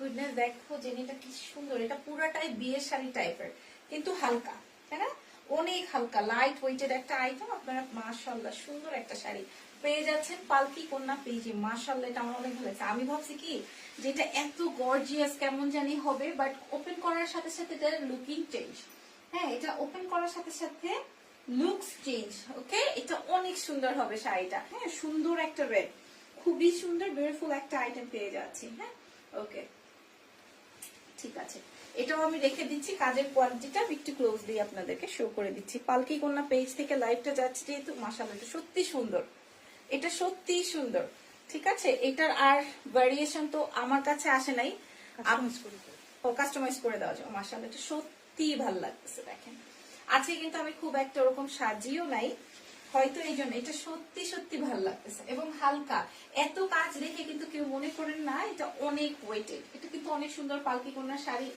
Goodness, দেখো জেনিটা কি সুন্দর। এটা পুরাটাই বিয়ের শাড়ি টাইপের, কিন্তু হালকা, তাই না? অনেক হালকা, লাইট ওয়েটেড একটা আইটেম। আপনারা মাশাআল্লাহ সুন্দর একটা শাড়ি পেয়ে যাচ্ছেন পালকি কন্যা পেজে। মাশাআল্লাহ, এটা আমার অনেক ভালো লাগছে। আমি ভাবছি কি যেটা এত গর্জিয়াস কেমন জানি হবে, বাট ওপেন করার সাথে সাথে এটা লুকিং চেঞ্জ। হ্যাঁ, এটা ওপেন করার সাথে সাথে লুকস চেঞ্জ। ওকে, এটা অনেক সুন্দর হবে শাড়িটা। হ্যাঁ, সুন্দর একটা রেড, খুবই সুন্দর বিউটিফুল একটা আইটেম পেয়ে যাচ্ছি। হ্যাঁ, ওকে, ঠিক আছে। এটাও আমি রেখে দিচ্ছি। কাজের কোয়ালিটিটা একটু ক্লোজলি আপনাদেরকে শো করে দিচ্ছি। পালকি কন্যা পেজ থেকে লাইভটা যাচ্ছে যেহেতু, মাশাআল্লাহ এটা সত্যি সুন্দর, এটা সত্যি সুন্দর। ঠিক আছে, এটার আর ভ্যারিয়েশন তো আমার কাছে আসে নাই, ও কাস্টমাইজ করে দেওয়া যায়। মাশাআল্লাহ এটা সত্যি ভালো লাগতেছে। দেখেন আজকে কিন্তু আমি খুব একটা ওরকম সাজিও নাই, হয়তো এই জন্য এটা সত্যি সত্যি ভালো লাগতেছে এবং হালকা। এত কাজ দেখে কিন্তু কেউ মনে করেন না এটা অনেক ওয়েটেড। এটা কিন্তু অনেক সুন্দর পালকি কন্যা শাড়ি।